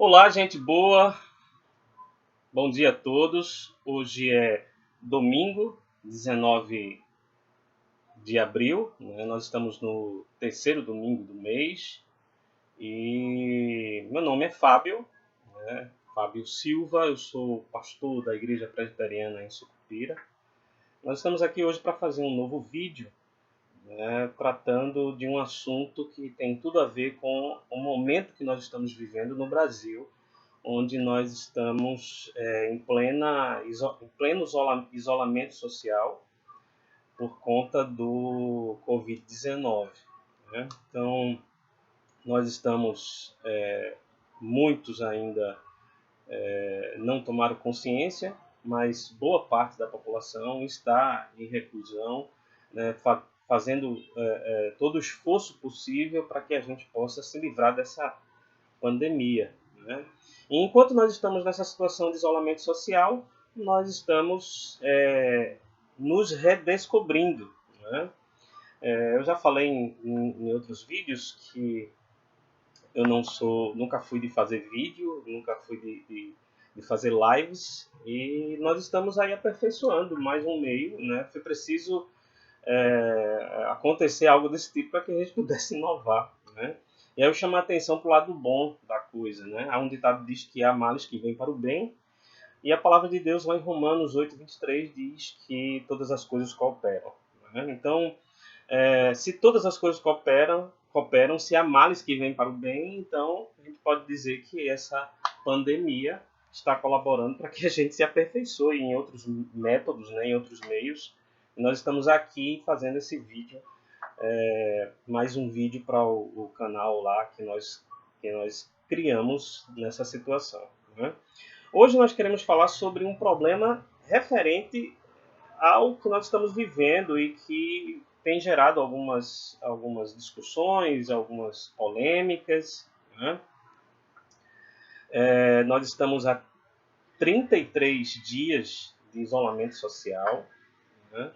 Olá, gente boa. Bom dia a todos. Hoje é domingo, 19 de abril, né? Nós estamos no terceiro domingo do mês e meu nome é Fábio, né? Fábio Silva. Eu sou pastor da Igreja Presbiteriana em Sucupira. Nós estamos aqui hoje para fazer um novo vídeo, né, tratando de um assunto que tem tudo a ver com o momento que nós estamos vivendo no Brasil, onde nós estamos em pleno isolamento social por conta do Covid-19. Né? Então, nós estamos, muitos ainda não tomaram consciência, mas boa parte da população está em reclusão, né, fazendo todo o esforço possível para que a gente possa se livrar dessa pandemia. Né? E enquanto nós estamos nessa situação de isolamento social, nós estamos nos redescobrindo. Né? Eu já falei em outros vídeos que eu nunca fui de fazer vídeo, nunca fui de fazer lives, e nós estamos aí aperfeiçoando mais um meio. Né? Foi preciso acontecer algo desse tipo para que a gente pudesse inovar. Né? E aí eu chamo a atenção para o lado bom da coisa. Né? Há um ditado que diz que há males que vêm para o bem, e a palavra de Deus lá em Romanos 8:23 diz que todas as coisas cooperam. Né? Então, se todas as coisas cooperam, se há males que vêm para o bem, então a gente pode dizer que essa pandemia está colaborando para que a gente se aperfeiçoe em outros métodos, né, em outros meios. E nós estamos aqui fazendo esse vídeo, mais um vídeo para o canal lá que nós criamos nessa situação. Né? Hoje nós queremos falar sobre um problema referente ao que nós estamos vivendo e que tem gerado algumas discussões, algumas polêmicas. Né? Nós estamos há 33 dias de isolamento social. Né?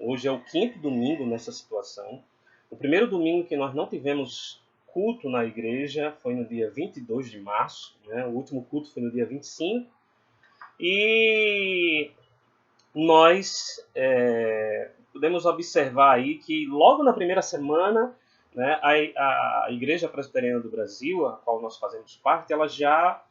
Hoje é o quinto domingo nessa situação. O primeiro domingo que nós não tivemos culto na igreja foi no dia 22 de março. Né? O último culto foi no dia 25. E nós podemos observar aí que logo na primeira semana, né, a Igreja Presbiteriana do Brasil, a qual nós fazemos parte, ela já,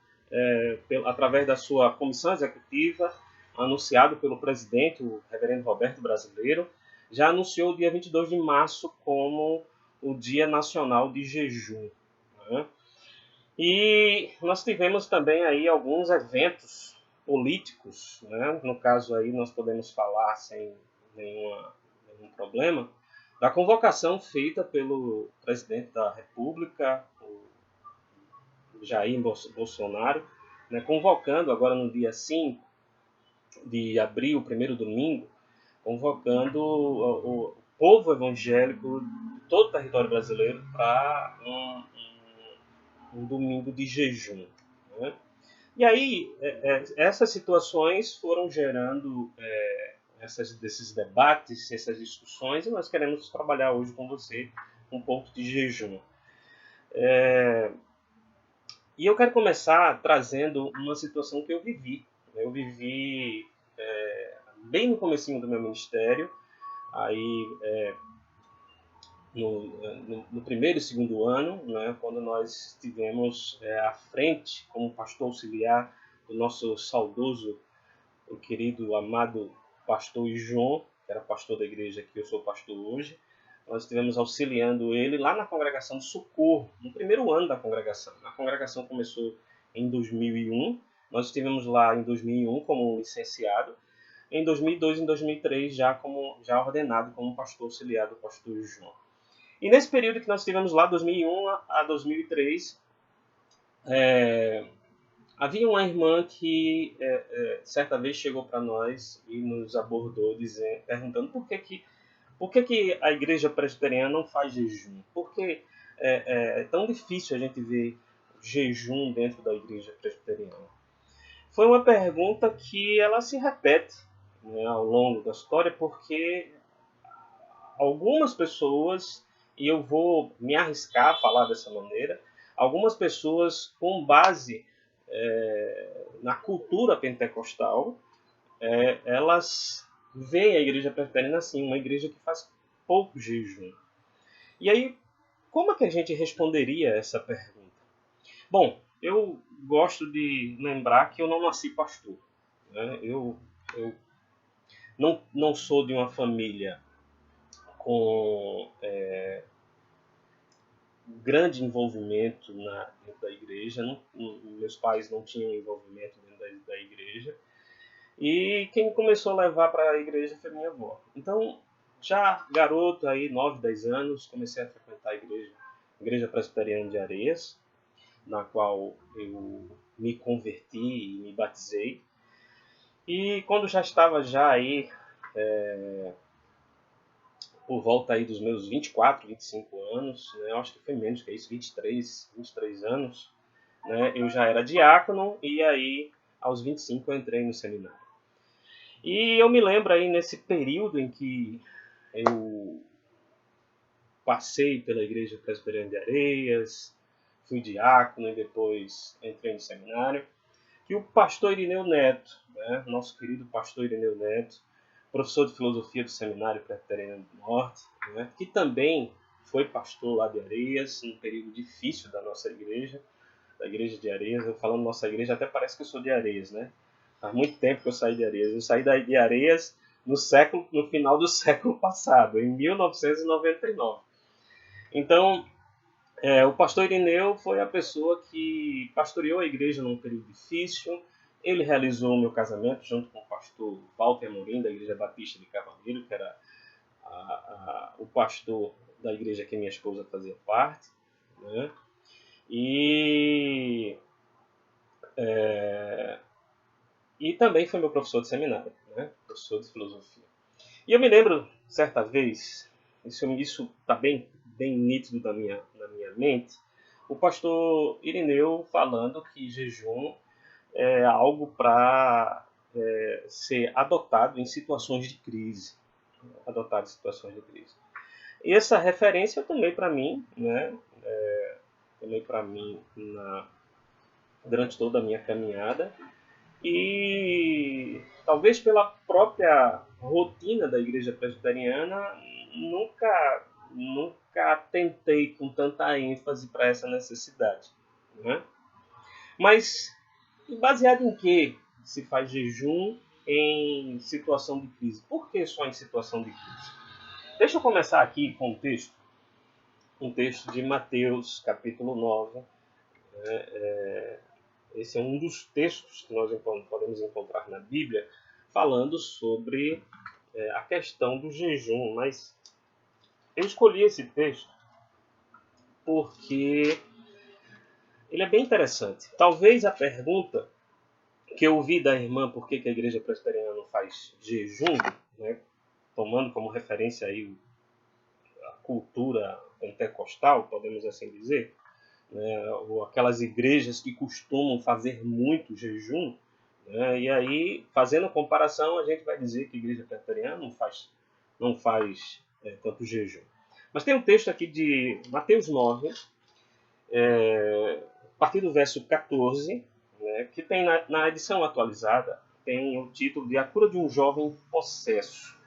através da sua comissão executiva, anunciado pelo presidente, o reverendo Roberto Brasileiro, já anunciou o dia 22 de março como o Dia Nacional de Jejum. Né? E nós tivemos também aí alguns eventos políticos. Né? No caso aí nós podemos falar sem nenhum problema da convocação feita pelo presidente da República, o Jair Bolsonaro, né? Convocando agora no dia 5 de abril, primeiro domingo, convocando o povo evangélico de todo o território brasileiro para um domingo de jejum. Né? E aí, essas situações foram gerando desses debates, essas discussões, e nós queremos trabalhar hoje com você um pouco de jejum. E eu quero começar trazendo uma situação que eu vivi. Eu vivi bem no comecinho do meu ministério, aí no primeiro e segundo ano, né, quando nós estivemos à frente como pastor auxiliar do nosso saudoso, o querido, amado pastor João, que era pastor da igreja que eu sou pastor hoje. Nós estivemos auxiliando ele lá na congregação de Socorro, no primeiro ano da congregação. A congregação começou em 2001, nós estivemos lá em 2001 como licenciado, em 2002 e em 2003 já ordenado como pastor auxiliar do pastor João. E nesse período que nós estivemos lá, 2001 a 2003, havia uma irmã que certa vez chegou para nós e nos abordou perguntando por que a igreja presbiteriana não faz jejum? Por que é tão difícil a gente ver jejum dentro da igreja presbiteriana? Foi uma pergunta que ela se repete, né, ao longo da história, porque algumas pessoas, e eu vou me arriscar a falar dessa maneira, algumas pessoas, com base na cultura pentecostal, elas veem a igreja presbiteriana assim, uma igreja que faz pouco jejum. E aí, como é que a gente responderia essa pergunta? Bom, eu gosto de lembrar que eu não nasci pastor, né? Eu não sou de uma família com grande envolvimento dentro da igreja. Meus pais não tinham envolvimento dentro da igreja. E quem começou a levar para a igreja foi minha avó. Então, já garoto, aí 9, 10 anos, comecei a frequentar a igreja presbiteriana de Areias, na qual eu me converti e me batizei. E quando já estava aí por volta aí dos meus 24, 25 anos, né, eu acho que foi menos que isso, 23 anos, né, eu já era diácono e aí aos 25 eu entrei no seminário. E eu me lembro aí nesse período em que eu passei pela Igreja Presbiteriana de Areias, fui diácono e depois entrei no seminário, que o pastor Irineu Neto, né, nosso querido pastor Irineu Neto, professor de filosofia do Seminário Presbiteriano do Norte, né, que também foi pastor lá de Areias, num período difícil da nossa igreja, da igreja de Areias. Eu falando nossa igreja, até parece que eu sou de Areias, né? Faz muito tempo que eu saí de Areias. Eu saí de Areias no final do século passado, em 1999. Então, o pastor Irineu foi a pessoa que pastoreou a igreja num período difícil. Ele realizou o meu casamento junto com o pastor Walter Amorim, da Igreja Batista de Cavaleiro, que era o pastor da igreja que minha esposa fazia parte, né? E também foi meu professor de seminário, né? Professor de filosofia. E eu me lembro, certa vez, isso está bem nítido na minha mente, o pastor Irineu falando que jejum é algo para ser adotado em situações de crise. Adotado em situações de crise. E essa referência eu tomei para mim, né? Tomei para mim durante toda a minha caminhada. E talvez pela própria rotina da igreja presbiteriana, nunca atentei com tanta ênfase para essa necessidade, né? Mas baseado em que se faz jejum em situação de crise? Por que só em situação de crise? Deixa eu começar aqui com um texto de Mateus, capítulo 9. Esse é um dos textos que nós podemos encontrar na Bíblia falando sobre a questão do jejum. Mas eu escolhi esse texto porque ele é bem interessante. Talvez a pergunta que eu ouvi da irmã por que a igreja presbiteriana não faz jejum, né, tomando como referência aí a cultura pentecostal, podemos assim dizer, né, ou aquelas igrejas que costumam fazer muito jejum, né, e aí, fazendo comparação, a gente vai dizer que a igreja presbiteriana não faz tanto jejum. Mas tem um texto aqui de Mateus 9, a partir do verso 14, né, que tem na edição atualizada, tem o título de A Cura de um Jovem Possesso.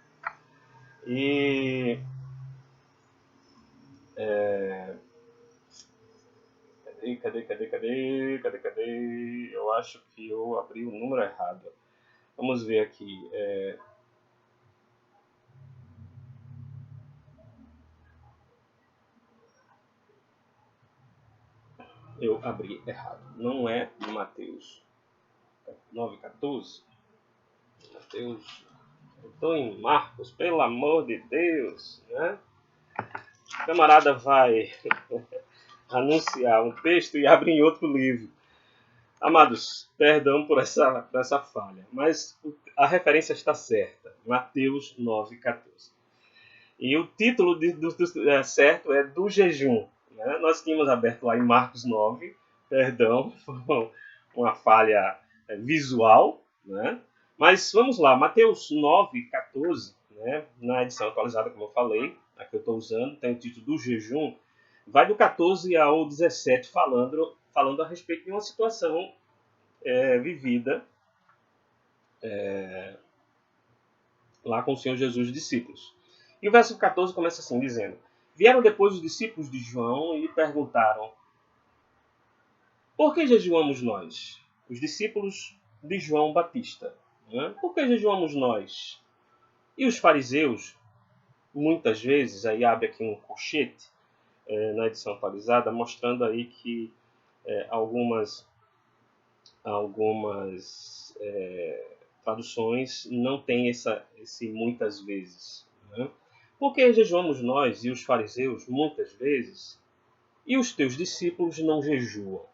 E Cadê? Eu acho que eu abri o número errado. Vamos ver aqui. Eu abri errado. Não é Mateus 9,14. Mateus. Eu estou em Marcos, pelo amor de Deus, né? O camarada vai anunciar um texto e abre em outro livro. Amados, perdão por essa falha, mas a referência está certa. Mateus 9,14. E o título certo é do jejum. Né? Nós tínhamos aberto lá em Marcos 9, perdão, foi uma falha visual, né? Mas vamos lá, Mateus 9,14, né? Na edição atualizada, como eu falei, a que eu estou usando, tem o título do jejum, vai do 14 ao 17 falando a respeito de uma situação vivida lá com o Senhor Jesus e os discípulos. E o verso 14 começa assim, dizendo: Vieram depois os discípulos de João e lhe perguntaram: Por que jejuamos nós? Os discípulos de João Batista. Né? Por que jejuamos nós? E os fariseus, muitas vezes, aí abre aqui um colchete na edição atualizada, mostrando aí que algumas traduções não têm esse muitas vezes. Né? Por que jejuamos nós e os fariseus muitas vezes e os teus discípulos não jejuam?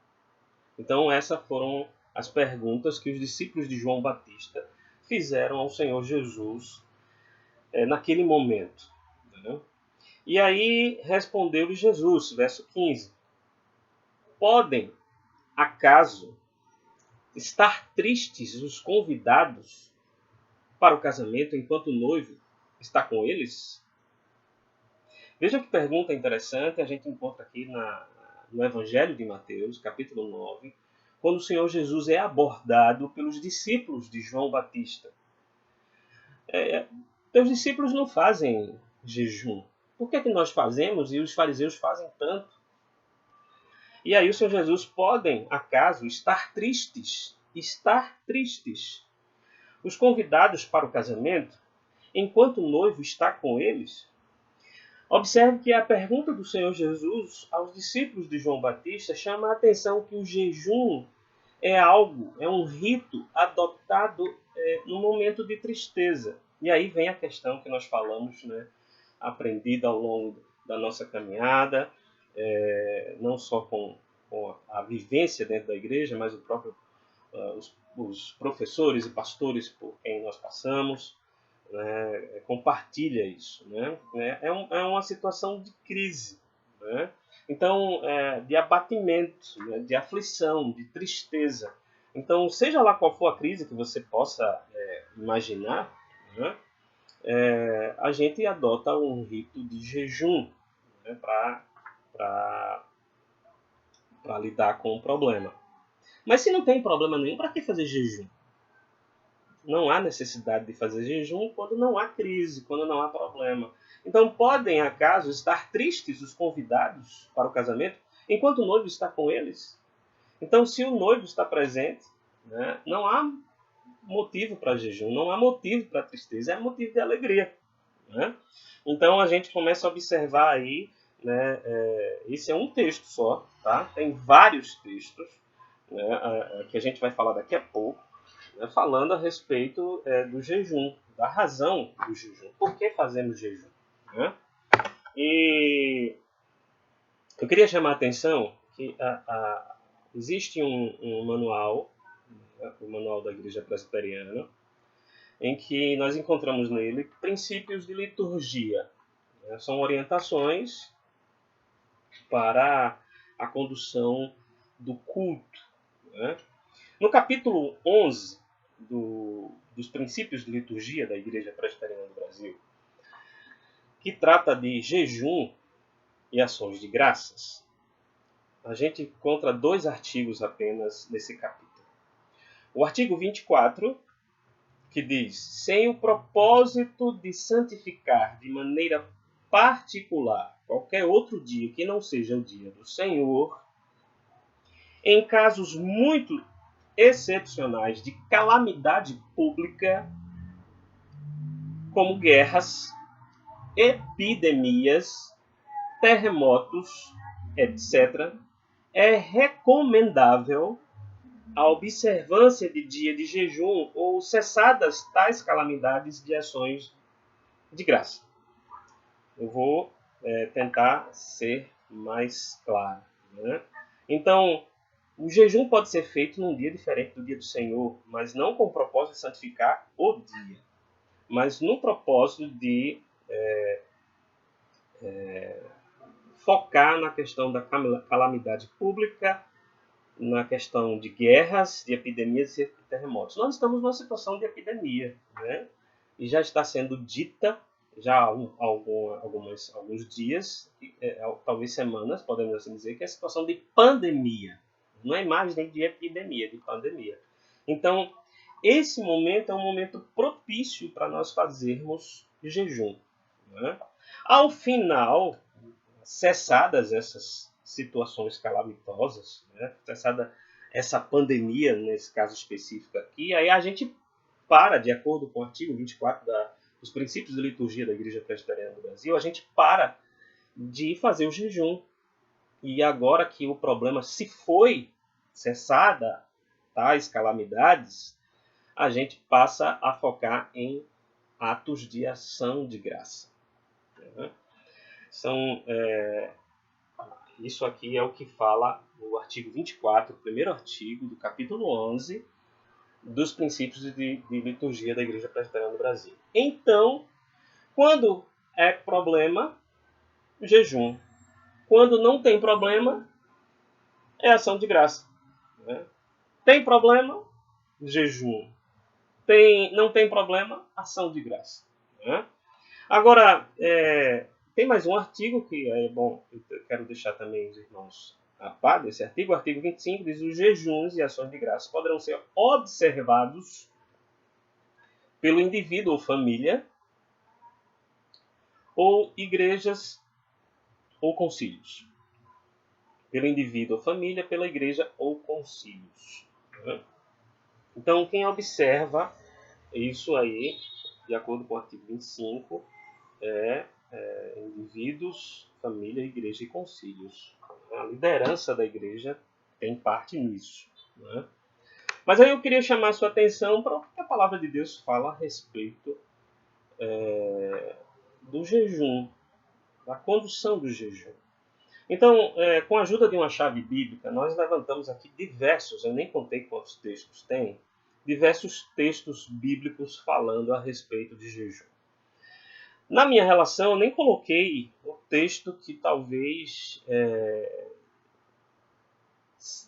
Então essas foram as perguntas que os discípulos de João Batista fizeram ao Senhor Jesus naquele momento. Né? E aí respondeu-lhe Jesus, verso 15: Podem, acaso, estar tristes os convidados para o casamento enquanto o noivo está com eles? Veja que pergunta interessante a gente encontra aqui no Evangelho de Mateus, capítulo 9, quando o Senhor Jesus é abordado pelos discípulos de João Batista. Teus discípulos não fazem jejum. Por que nós fazemos e os fariseus fazem tanto? E aí o Senhor Jesus, podem, acaso, estar tristes? Estar tristes. Os convidados para o casamento, enquanto o noivo está com eles? Observe que a pergunta do Senhor Jesus aos discípulos de João Batista chama a atenção que o jejum é um rito adotado no momento de tristeza. E aí vem a questão que nós falamos, né, aprendida ao longo da nossa caminhada, não só com a vivência dentro da igreja, mas os professores e pastores por quem nós passamos, né, compartilha isso. Né? É uma situação de crise. Né? Então, de abatimento, né, de aflição, de tristeza. Então, seja lá qual for a crise que você possa imaginar, né, a gente adota um rito de jejum, né, para lidar com o problema. Mas se não tem problema nenhum, para que fazer jejum? Não há necessidade de fazer jejum quando não há crise, quando não há problema. Então, podem, acaso, estar tristes os convidados para o casamento, enquanto o noivo está com eles? Então, se o noivo está presente, né, não há motivo para jejum, não há motivo para tristeza, é motivo de alegria. Né? Então, a gente começa a observar aí, né, esse é um texto só, tá? Tem vários textos, né, que a gente vai falar daqui a pouco, né, falando a respeito do jejum, da razão do jejum. Por que fazemos jejum? Né? E eu queria chamar a atenção que existe um manual, né, o Manual da Igreja Presbiteriana, em que nós encontramos nele princípios de liturgia. Né? São orientações para a condução do culto. Né? No capítulo 11 dos princípios de liturgia da Igreja Presbiteriana do Brasil, que trata de jejum e ações de graças, a gente encontra 2 artigos apenas nesse capítulo. O artigo 24, que diz: sem o propósito de santificar de maneira particular qualquer outro dia que não seja o dia do Senhor, em casos muito excepcionais de calamidade pública, como guerras, epidemias, terremotos, etc., é recomendável a observância de dia de jejum ou cessadas tais calamidades de ações de graça. Eu vou tentar ser mais claro. Né? Então, o jejum pode ser feito num dia diferente do dia do Senhor, mas não com o propósito de santificar o dia, mas no propósito de focar na questão da calamidade pública, na questão de guerras, de epidemias e terremotos. Nós estamos numa situação de epidemia, né? E já está sendo dita já há alguns dias, talvez semanas, podemos assim dizer, que é a situação de pandemia. não é mais nem de epidemia, de pandemia. Então, esse momento é um momento propício para nós fazermos jejum. Né? Ao final, cessadas essas situações calamitosas, né? Cessada essa pandemia, nesse caso específico aqui, aí a gente para, de acordo com o artigo 24 dos princípios de liturgia da Igreja Presbiteriana do Brasil, a gente para de fazer o jejum. E agora que o problema se foi, cessada tais calamidades, a gente passa a focar em atos de ação de graça. Né? Isso aqui é o que fala o artigo 24, o primeiro artigo do capítulo 11 dos princípios de liturgia da Igreja Presbiteriana do Brasil. Então, quando é problema, jejum. Quando não tem problema, é ação de graça. Né? Tem problema, jejum. Não tem problema, ação de graça. Né? Agora, tem mais um artigo que é bom, eu quero deixar também os irmãos a par desse artigo. O artigo 25 diz: os jejuns e ações de graça poderão ser observados pelo indivíduo ou família, ou igrejas ou concílios. Pelo indivíduo ou família, pela igreja ou concílios. Então, quem observa isso aí, de acordo com o artigo 25, indivíduos, família, igreja e concílios. A liderança da igreja tem parte nisso. Né? Mas aí eu queria chamar a sua atenção para o que a palavra de Deus fala a respeito do jejum, da condução do jejum. Então, com a ajuda de uma chave bíblica, nós levantamos aqui diversos, eu nem contei quantos textos tem, diversos textos bíblicos falando a respeito de jejum. Na minha relação, eu nem coloquei o texto que talvez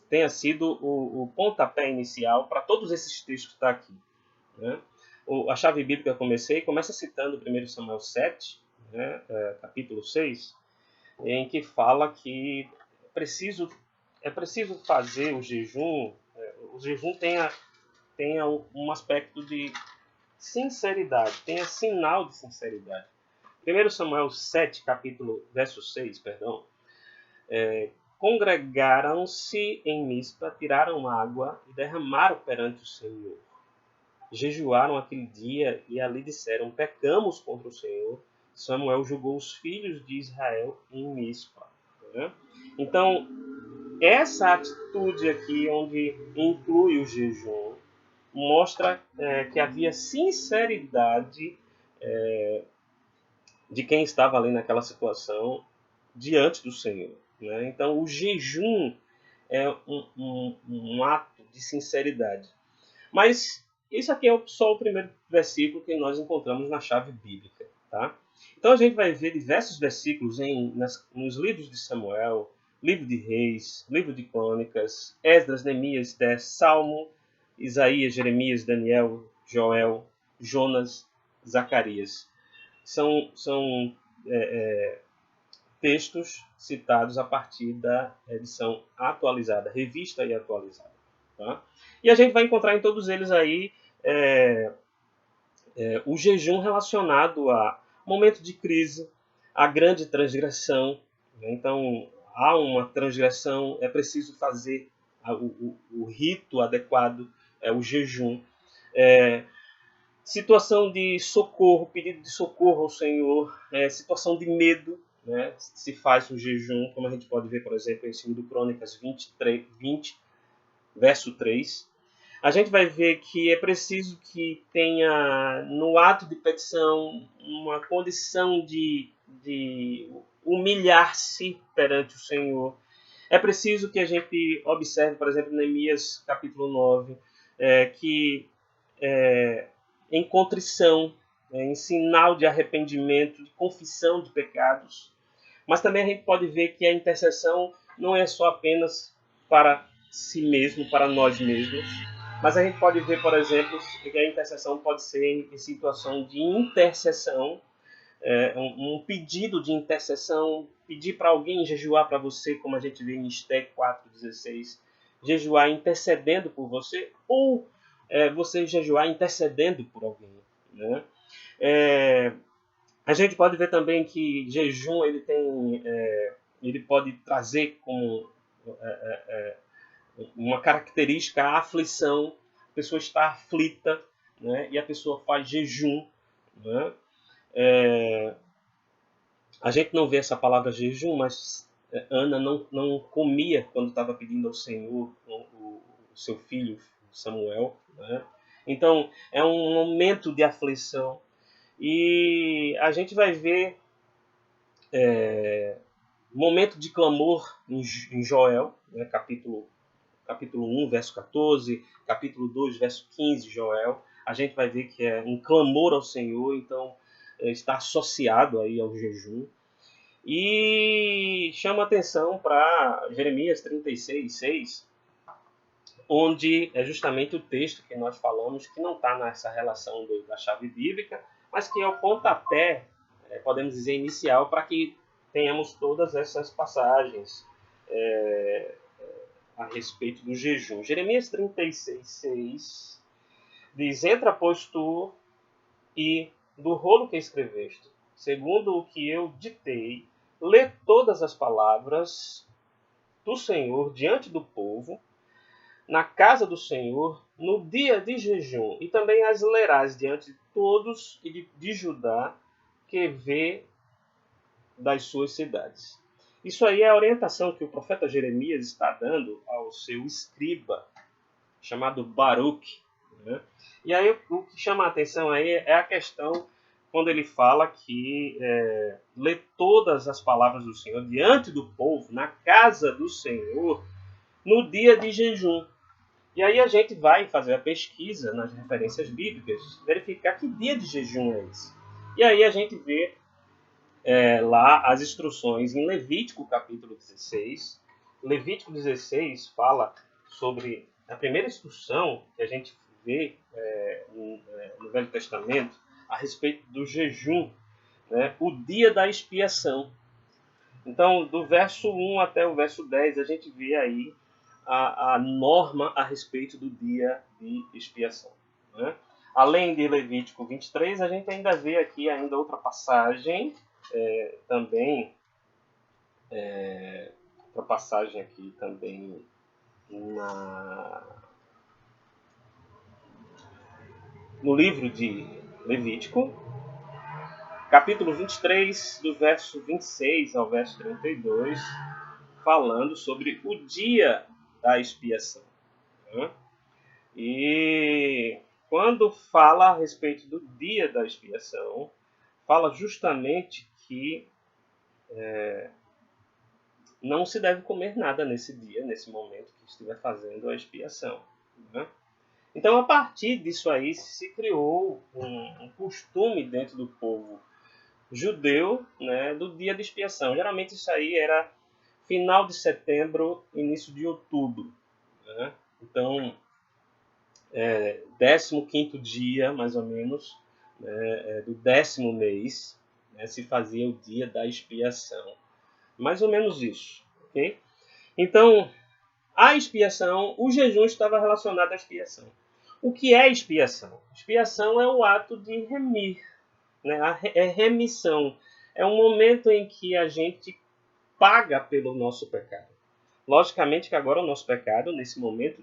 tenha sido o pontapé inicial para todos esses textos que estão aqui. Né? A chave bíblica que eu começa citando 1 Samuel 7, né, capítulo 6, em que fala que é preciso fazer o jejum. O jejum tenha um aspecto de sinceridade, tenha sinal de sinceridade. 1 Samuel 7, verso 6, perdão. Congregaram-se em Mispa, tiraram água e derramaram perante o Senhor. Jejuaram aquele dia e ali disseram: pecamos contra o Senhor. Samuel julgou os filhos de Israel em Mispa. Né? Então, essa atitude aqui, onde inclui o jejum, mostra que havia sinceridade de quem estava ali naquela situação diante do Senhor. Né? Então, o jejum é um ato de sinceridade. Mas isso aqui é só o primeiro versículo que nós encontramos na chave bíblica. Tá? Então, a gente vai ver diversos versículos nos livros de Samuel, livro de Reis, livro de Crônicas, Esdras, Neemias, Salmo, Isaías, Jeremias, Daniel, Joel, Jonas, Zacarias. São textos citados a partir da edição atualizada, revista e atualizada. Tá? E a gente vai encontrar em todos eles aí o jejum relacionado a momento de crise, a grande transgressão. Né? Então, há uma transgressão, é preciso fazer o rito adequado, o jejum. Situação de socorro, pedido de socorro ao Senhor, situação de medo, né? Se faz um jejum, como a gente pode ver, por exemplo, em 2 Crônicas 20, verso 3. A gente vai ver que é preciso que tenha no ato de petição uma condição de humilhar-se perante o Senhor. É preciso que a gente observe, por exemplo, Neemias capítulo 9, que em contrição, em sinal de arrependimento, de confissão de pecados. Mas também a gente pode ver que a intercessão não é só apenas para si mesmo, para nós mesmos, mas a gente pode ver, por exemplo, que a intercessão pode ser em situação de intercessão, um pedido de intercessão, pedir para alguém jejuar para você, como a gente vê em Esté 4,16, jejuar intercedendo por você, ou você jejuar intercedendo por alguém, né? A gente pode ver também que jejum ele pode trazer como uma característica a aflição. A pessoa está aflita, né? E a pessoa faz jejum, né? A gente não vê essa palavra jejum, mas Ana não comia quando estava pedindo ao Senhor o seu filho Samuel, né? Então é um momento de aflição. E a gente vai ver momento de clamor em Joel, né, capítulo 1, verso 14, capítulo 2, verso 15 de Joel. A gente vai ver que é um clamor ao Senhor, então está associado aí ao jejum. E chama atenção para Jeremias 36, 6, onde é justamente o texto que nós falamos, que não está nessa relação da chave bíblica, mas que é o pontapé, podemos dizer, inicial, para que tenhamos todas essas passagens a respeito do jejum. Jeremias 36, 6 diz: Entra, pois, tu, e do rolo que escreveste, segundo o que eu ditei, lê todas as palavras do Senhor diante do povo, na casa do Senhor, no dia de jejum, e também as lerás diante de todos e de Judá, que vê das suas cidades. Isso aí é a orientação que o profeta Jeremias está dando ao seu escriba, chamado Baruque, né? E aí o que chama a atenção aí é a questão quando ele fala que lê todas as palavras do Senhor diante do povo, na casa do Senhor, no dia de jejum. E aí a gente vai fazer a pesquisa nas referências bíblicas, verificar que dia de jejum é esse. E aí a gente vê lá as instruções em Levítico capítulo 16. Levítico 16 fala sobre a primeira instrução que a gente vê no Velho Testamento a respeito do jejum, né? O dia da expiação. Então, do verso 1 até o verso 10, a gente vê aí a norma a respeito do dia de expiação, né? Além de Levítico 23, a gente ainda vê aqui ainda outra passagem, também, outra passagem aqui também no livro de Levítico, capítulo 23, do verso 26 ao verso 32, falando sobre o dia da expiação, né? E quando fala a respeito do dia da expiação, fala justamente que não se deve comer nada nesse dia, nesse momento que estiver fazendo a expiação, né? Então, a partir disso aí, se criou um costume dentro do povo judeu, né, do dia de expiação. Geralmente isso aí era final de setembro, início de outubro, né? Então, 15º dia, mais ou menos, né, do 10º mês, né, se fazia o dia da expiação. Mais ou menos isso, ok? Então, a expiação, o jejum estava relacionado à expiação. O que é expiação? Expiação é o ato de remir, né? É remissão. É um momento em que a gente paga pelo nosso pecado. Logicamente que agora o nosso pecado, nesse momento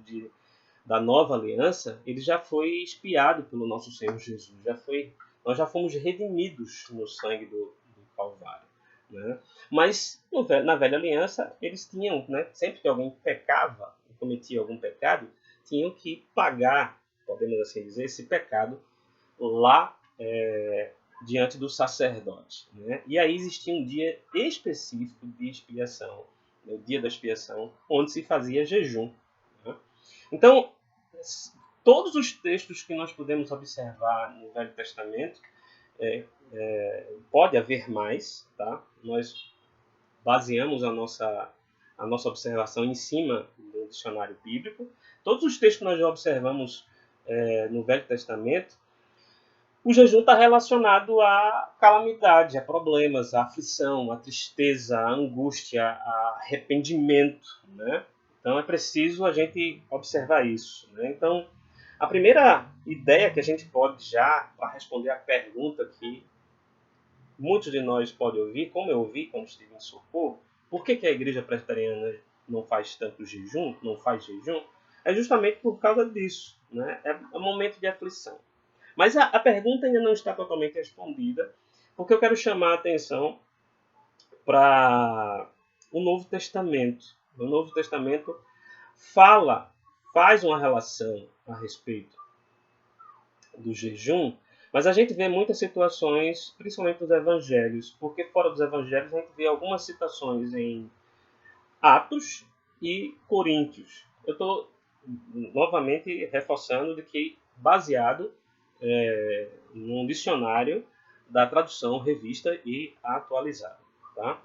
da nova aliança, ele já foi expiado pelo nosso Senhor Jesus. Nós já fomos redimidos no sangue do Calvário, né? Mas na velha aliança, eles tinham, né, sempre que alguém pecava, cometia algum pecado, tinham que pagar, podemos assim dizer, esse pecado lá diante do sacerdote, né? E aí existia um dia específico de expiação, né, o dia da expiação, onde se fazia jejum, né? Então, todos os textos que nós podemos observar no Velho Testamento, pode haver mais, tá? Nós baseamos a nossa observação em cima do dicionário bíblico. Todos os textos que nós já observamos no Velho Testamento, o jejum está relacionado à calamidade, a problemas, à aflição, à tristeza, à angústia, a arrependimento, né? Então é preciso a gente observar isso, né? Então, a primeira ideia que a gente pode já, para responder à pergunta que muitos de nós podem ouvir, como eu ouvi quando estive em Socorro, por que a igreja presbiteriana não faz tanto jejum, não faz jejum? É justamente por causa disso, né? É um momento de aflição. Mas a pergunta ainda não está totalmente respondida, porque eu quero chamar a atenção para o Novo Testamento. O Novo Testamento faz uma relação a respeito do jejum, mas a gente vê muitas situações, principalmente nos evangelhos, porque fora dos evangelhos a gente vê algumas citações em Atos e Coríntios. Eu estou novamente reforçando de que baseado num dicionário da tradução revista e atualizada. Tá?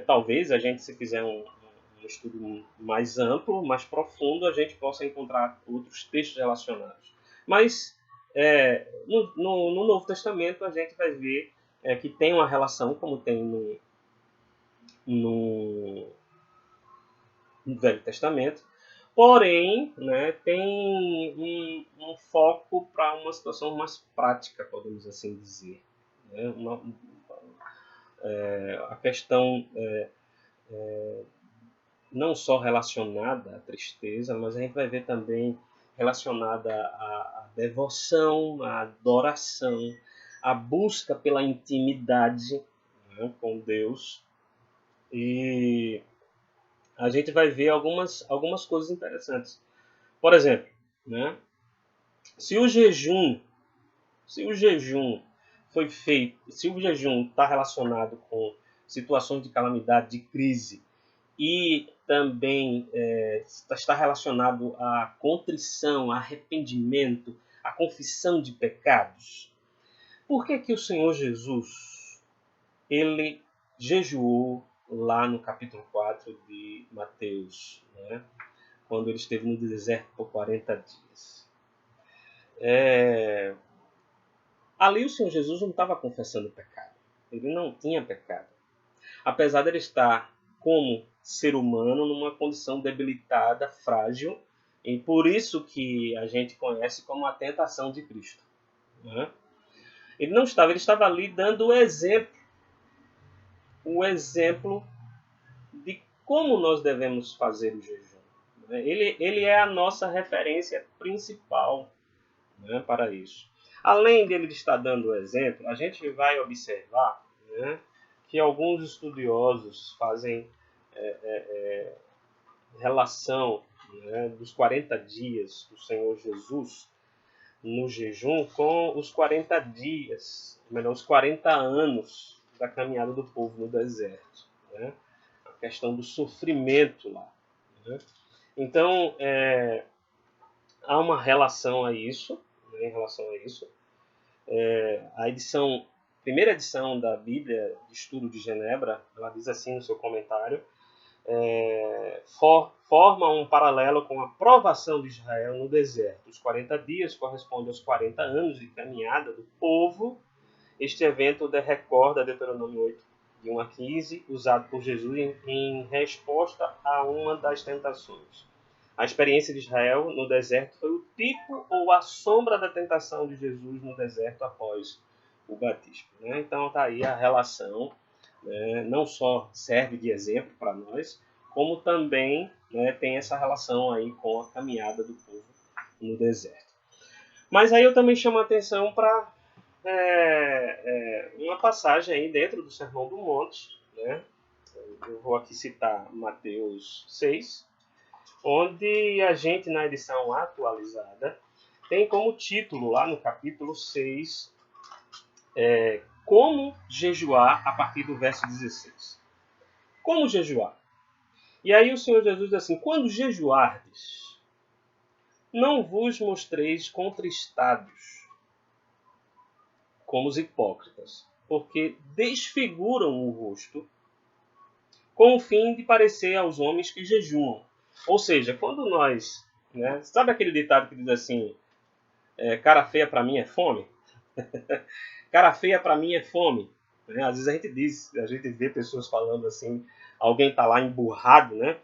Talvez a gente, se fizer um estudo mais amplo, mais profundo, a gente possa encontrar outros textos relacionados. Mas no Novo Testamento a gente vai ver que tem uma relação, como tem no Velho Testamento, porém, né, tem um foco para uma situação mais prática, podemos assim dizer. Né? A questão não só relacionada à tristeza, mas a gente vai ver também relacionada à devoção, à adoração, à busca pela intimidade, né, com Deus. E a gente vai ver algumas coisas interessantes. Por exemplo, né, se o jejum foi feito, se o jejum está relacionado com situações de calamidade, de crise, e também está relacionado à contrição, arrependimento, à confissão de pecados. Por que que o Senhor Jesus ele jejuou lá no capítulo 4 de Mateus, né? Quando ele esteve no deserto por 40 dias? Ali o Senhor Jesus não estava confessando pecado. Ele não tinha pecado. Apesar de ele estar como ser humano numa condição debilitada, frágil, e por isso que a gente conhece como a tentação de Cristo. Né? Ele não estava, ele estava ali dando o exemplo de como nós devemos fazer o jejum. Né? Ele é a nossa referência principal, né, para isso. Além dele estar dando o exemplo, a gente vai observar, né, que alguns estudiosos fazem relação, né, dos 40 dias do Senhor Jesus no jejum com os 40 dias, melhor, os 40 anos da caminhada do povo no deserto. Né? A questão do sofrimento lá. Né? Então, há uma relação a isso, né, em relação a isso. Primeira edição da Bíblia de Estudo de Genebra, ela diz assim no seu comentário, forma um paralelo com a provação de Israel no deserto. Os 40 dias correspondem aos 40 anos de caminhada do povo. Este evento recorda Deuteronômio 8, de 1 a 15, usado por Jesus em resposta a uma das tentações. A experiência de Israel no deserto foi o tipo ou a sombra da tentação de Jesus no deserto após o batismo. Né? Então está aí a relação, né? Não só serve de exemplo para nós, como também, né, tem essa relação aí com a caminhada do povo no deserto. Mas aí eu também chamo a atenção para uma passagem aí dentro do Sermão do Monte, né? Eu vou aqui citar Mateus 6, onde a gente, na edição atualizada, tem como título, lá no capítulo 6, como jejuar, a partir do verso 16. Como jejuar? E aí o Senhor Jesus diz assim, quando jejuardes, não vos mostreis contristados, como os hipócritas, porque desfiguram o rosto, com o fim de parecer aos homens que jejuam. Ou seja, quando nós... Né, sabe aquele ditado que diz assim, cara feia para mim é fome? Cara feia para mim é fome. Né? Às vezes a gente vê pessoas falando assim, alguém está lá emburrado, né?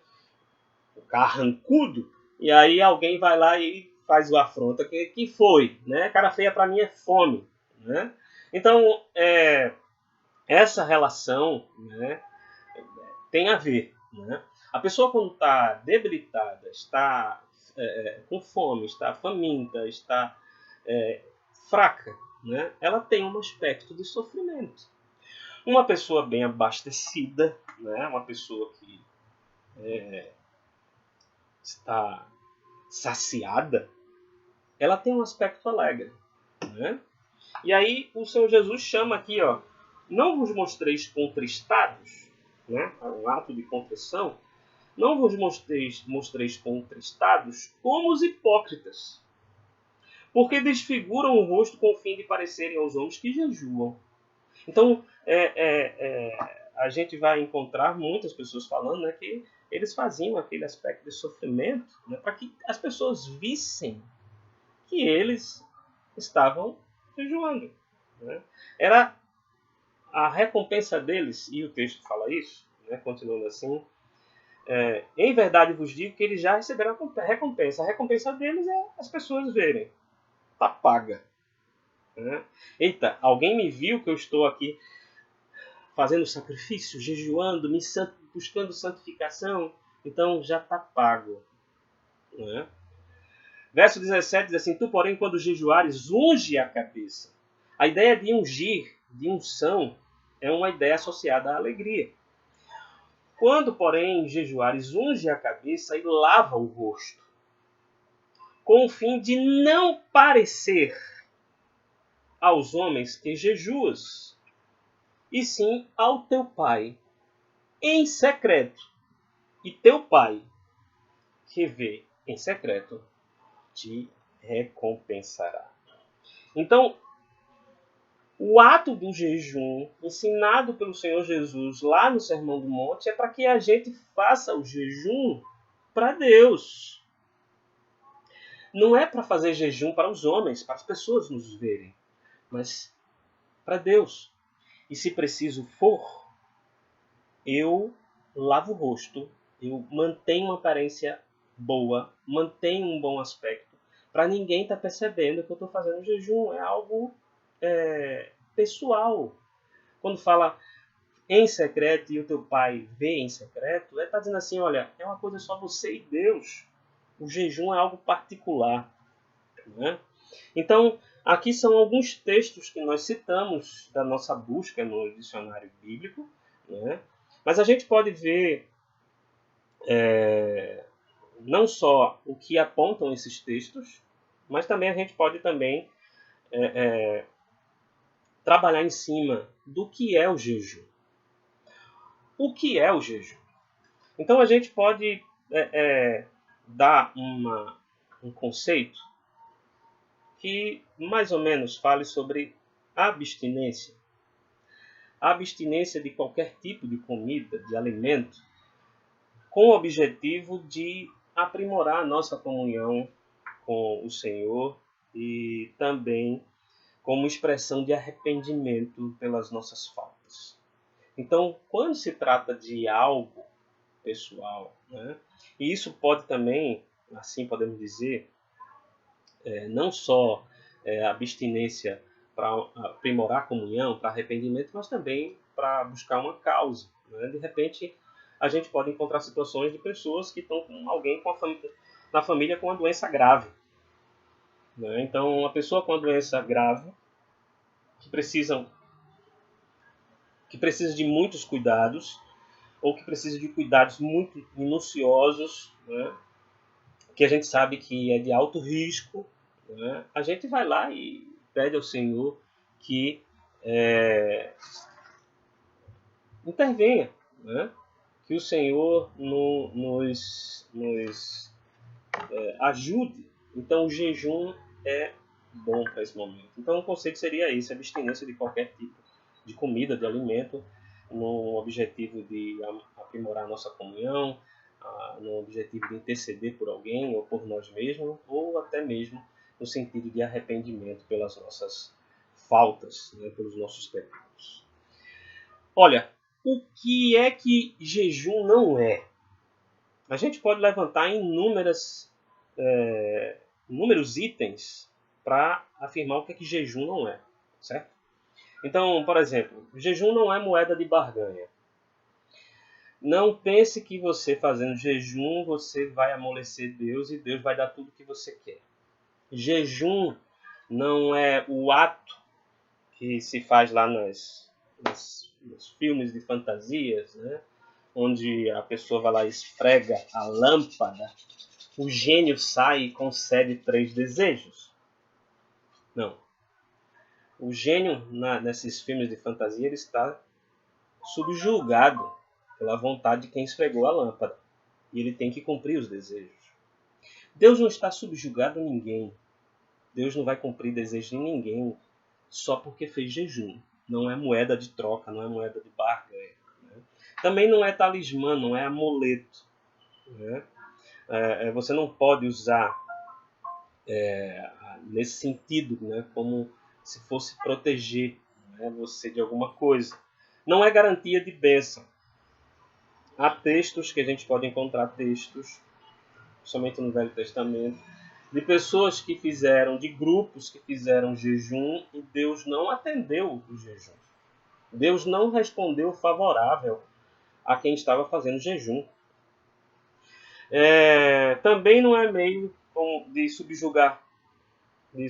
carrancudo, e aí alguém vai lá e faz o afronta. Que foi? Né? Cara feia para mim é fome. Né? Então, essa relação, né, tem a ver. Né? A pessoa quando está debilitada, está com fome, está faminta, está fraca, né, ela tem um aspecto de sofrimento. Uma pessoa bem abastecida, né, uma pessoa que está saciada, ela tem um aspecto alegre. Né? E aí o Senhor Jesus chama aqui, ó, não vos mostreis contristados, né, um ato de contrição, não vos mostreis contristados como os hipócritas, porque desfiguram o rosto com o fim de parecerem aos homens que jejuam. Então, a gente vai encontrar muitas pessoas falando, né, que eles faziam aquele aspecto de sofrimento, né, para que as pessoas vissem que eles estavam jejuando. Né? Era a recompensa deles, e o texto fala isso, né, continuando assim, em verdade vos digo que eles já receberam a recompensa. A recompensa deles é as pessoas verem. Está paga. Né? Eita, alguém me viu que eu estou aqui fazendo sacrifício, jejuando, buscando santificação, então já está pago. Né? Verso 17 diz assim, tu, porém, quando jejuares, unge a cabeça. A ideia de ungir, de unção, é uma ideia associada à alegria. Quando, porém, jejuares, unge a cabeça e lava o rosto, com o fim de não parecer aos homens que jejuas, e sim ao teu Pai em secreto. E teu Pai, que vê em secreto, te recompensará. Então, o ato do jejum, ensinado pelo Senhor Jesus lá no Sermão do Monte, é para que a gente faça o jejum para Deus. Não é para fazer jejum para os homens, para as pessoas nos verem, mas para Deus. E se preciso for, eu lavo o rosto, eu mantenho uma aparência boa, mantenho um bom aspecto, para ninguém estar percebendo que eu estou fazendo jejum. É algo pessoal. Quando fala em secreto e o teu pai vê em secreto, está dizendo assim, olha, é uma coisa só você e Deus. O jejum é algo particular. Né? Então, aqui são alguns textos que nós citamos da nossa busca no dicionário bíblico, né? Mas a gente pode ver não só o que apontam esses textos, mas também a gente pode também trabalhar em cima do que é o jejum. O que é o jejum? Então a gente pode dar um conceito que mais ou menos fale sobre abstinência. A abstinência de qualquer tipo de comida, de alimento, com o objetivo de aprimorar a nossa comunhão com o Senhor e também como expressão de arrependimento pelas nossas faltas. Então, quando se trata de algo pessoal, né, e isso pode também, assim podemos dizer, não só abstinência para aprimorar a comunhão, para arrependimento, mas também para buscar uma causa. Né? De repente, a gente pode encontrar situações de pessoas que estão com alguém na família com uma doença grave. Né? Então, uma pessoa com uma doença grave que precisa de muitos cuidados ou que precisa de cuidados muito minuciosos, né? Que a gente sabe que é de alto risco, né? A gente vai lá e pede ao Senhor que intervenha, né? Que o Senhor nos ajude. Então o jejum é bom para esse momento. Então o conceito seria esse, abstinência de qualquer tipo de comida, de alimento, no objetivo de aprimorar a nossa comunhão, no objetivo de interceder por alguém ou por nós mesmos, ou até mesmo no sentido de arrependimento pelas nossas faltas, né, pelos nossos pecados. Olha, o que é que jejum não é? A gente pode levantar inúmeros itens para afirmar o que é que jejum não é, certo? Então, por exemplo, jejum não é moeda de barganha. Não pense que você fazendo jejum, você vai amolecer Deus e Deus vai dar tudo o que você quer. Jejum não é o ato que se faz lá nos filmes de fantasias, né? Onde a pessoa vai lá e esfrega a lâmpada, o gênio sai e concede 3 desejos. Não. O gênio, nesses filmes de fantasia, ele está subjugado pela vontade de quem esfregou a lâmpada. E ele tem que cumprir os desejos. Deus não está subjugado a ninguém. Deus não vai cumprir desejos de ninguém só porque fez jejum. Não é moeda de troca, não é moeda de barganha. Né? Também não é talismã, não é amuleto. Né? Você não pode usar nesse sentido, né? Como se fosse proteger, né, você de alguma coisa. Não é garantia de bênção. Há textos que a gente pode encontrar textos, somente no Velho Testamento, de pessoas que fizeram, de grupos que fizeram jejum e Deus não atendeu o jejum. Deus não respondeu favorável a quem estava fazendo jejum. Também não é meio de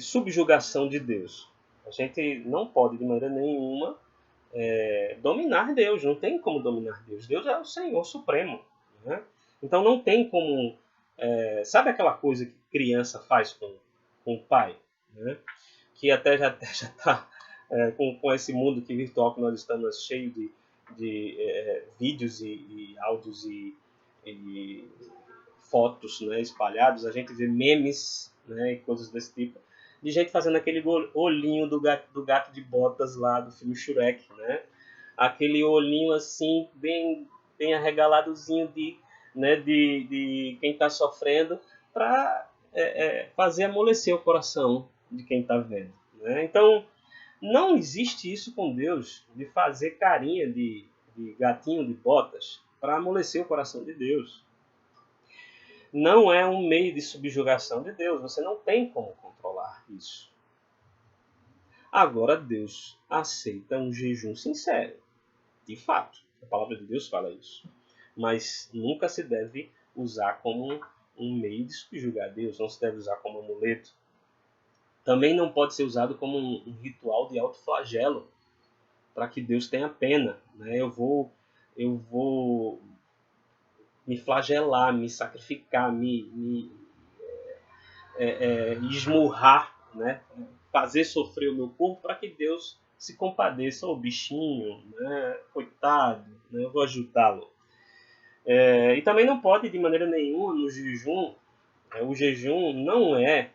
subjugação de Deus. A gente não pode, de maneira nenhuma, dominar Deus. Não tem como dominar Deus. Deus é o Senhor Supremo. Né? Então não tem como... sabe aquela coisa que criança faz com o pai? Né? Que até já está com esse mundo que virtual que nós estamos cheio de vídeos e áudios e fotos, né, espalhados. A gente vê memes, né, e coisas desse tipo. De gente fazendo aquele olhinho do gato de botas lá do filme Shrek, né? Aquele olhinho assim, bem arregaladozinho de quem está sofrendo, para fazer amolecer o coração de quem está vendo. Né? Então, não existe isso com Deus, de fazer carinha de gatinho de botas para amolecer o coração de Deus. Não é um meio de subjugação de Deus, você não tem como controlar isso. Agora, Deus aceita um jejum sincero, de fato, a palavra de Deus fala isso. Mas nunca se deve usar como um meio de subjugar Deus, não se deve usar como amuleto. Também não pode ser usado como um ritual de autoflagelo, para que Deus tenha pena. Né? Eu vou me flagelar, me sacrificar, me esmurrar, né? Fazer sofrer o meu corpo para que Deus se compadeça ao bichinho, né? Coitado, né? Eu vou ajudá-lo. E também não pode, de maneira nenhuma, no jejum, o jejum não é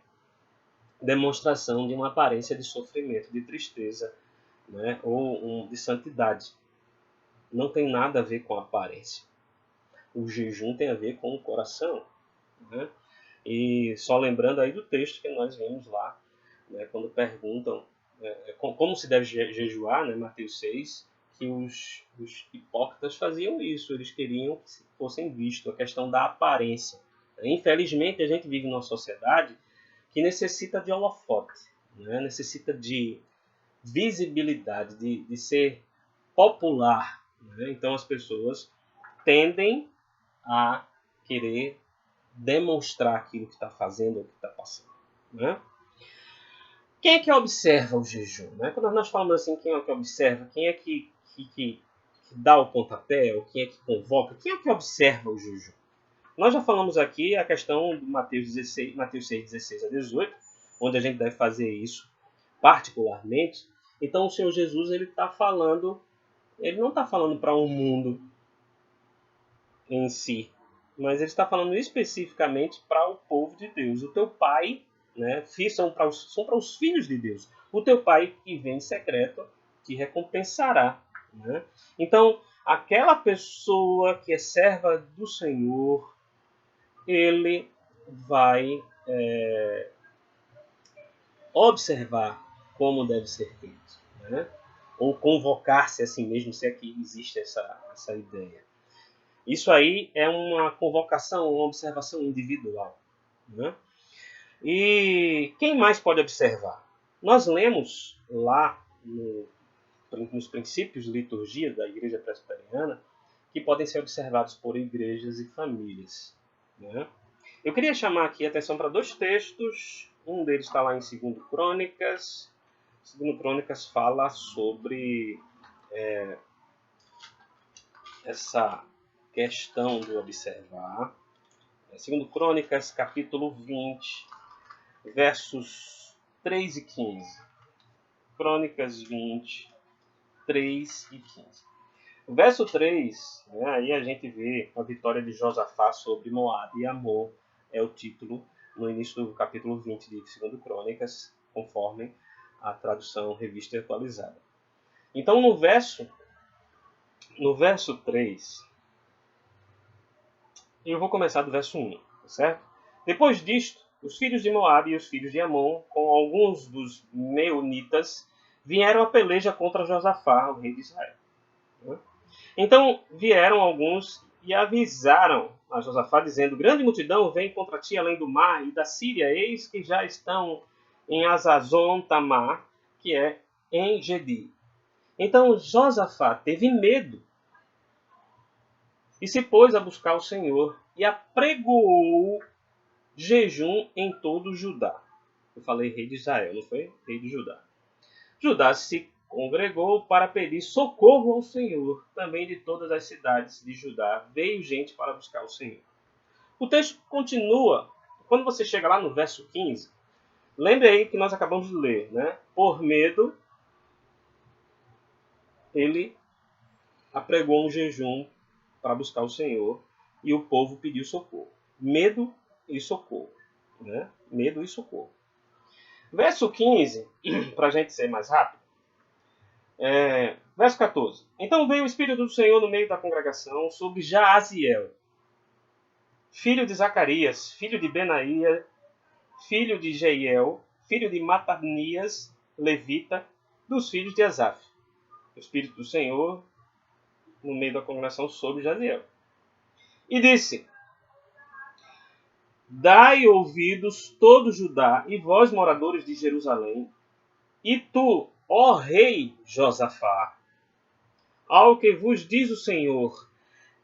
demonstração de uma aparência de sofrimento, de tristeza, né? Ou de santidade. Não tem nada a ver com a aparência. O jejum tem a ver com o coração. Né? E só lembrando aí do texto que nós vimos lá, né, quando perguntam como se deve jejuar, né, Mateus 6, que os hipócritas faziam isso, eles queriam que fossem vistos, a questão da aparência. Infelizmente, a gente vive numa sociedade que necessita de holofote, né, necessita de visibilidade, de ser popular. Né? Então, as pessoas tendem a querer demonstrar aquilo que está fazendo ou que está passando. Né? Quem é que observa o jejum? Né? Quando nós falamos assim, quem é que observa, quem é que dá o pontapé, ou quem é que convoca, quem é que observa o jejum? Nós já falamos aqui a questão de Mateus 6, 16 a 18, onde a gente deve fazer isso particularmente. Então o Senhor Jesus ele não está falando para um mundo em si, mas ele está falando especificamente para o povo de Deus. O teu pai, né, são para os filhos de Deus. O teu pai que vem em secreto te recompensará. Né? Então, aquela pessoa que é serva do Senhor, ele vai observar como deve ser feito. Né? Ou convocar-se a si mesmo, se é que existe essa ideia. Isso aí é uma convocação, uma observação individual, né? E quem mais pode observar? Nós lemos lá nos princípios de liturgia da Igreja Presbiteriana que podem ser observados por igrejas e famílias, né? Eu queria chamar aqui a atenção para dois textos. Um deles está lá em 2 Crônicas. 2 Crônicas fala sobre essa questão do observar. 2 Crônicas, capítulo 20, versos 3 e 15. Crônicas 20, 3 e 15. O verso 3, né, aí a gente vê a vitória de Josafá sobre Moabe e Amon, é o título no início do capítulo 20 de 2 Crônicas, conforme a tradução revista e atualizada. Então, no verso 3, eu vou começar do verso 1, certo? Depois disto, os filhos de Moabe e os filhos de Amon, com alguns dos meunitas, vieram a peleja contra Josafá, o rei de Israel. Então vieram alguns e avisaram a Josafá, dizendo: grande multidão vem contra ti além do mar e da Síria, eis que já estão em Azazon Tamar, que é em Gedi. Então Josafá teve medo e se pôs a buscar o Senhor e apregoou jejum em todo Judá. Eu falei rei de Israel, não foi? Rei de Judá. Judá se congregou para pedir socorro ao Senhor. Também de todas as cidades de Judá veio gente para buscar o Senhor. O texto continua. Quando você chega lá no verso 15, lembre aí que nós acabamos de ler, né? Por medo, ele apregou um jejum para buscar o Senhor e o povo pediu socorro. Medo e socorro, né? Medo e socorro. Verso 15, para a gente ser mais rápido. Verso 14. Então veio o Espírito do Senhor no meio da congregação sobre Jaaziel, filho de Zacarias, filho de Benaia, filho de Jeiel, filho de Matanias, levita, dos filhos de Asaf. O Espírito do Senhor no meio da congregação sobre Jaaziel. E disse: dai ouvidos todo Judá e vós, moradores de Jerusalém, e tu, ó rei Josafá, ao que vos diz o Senhor: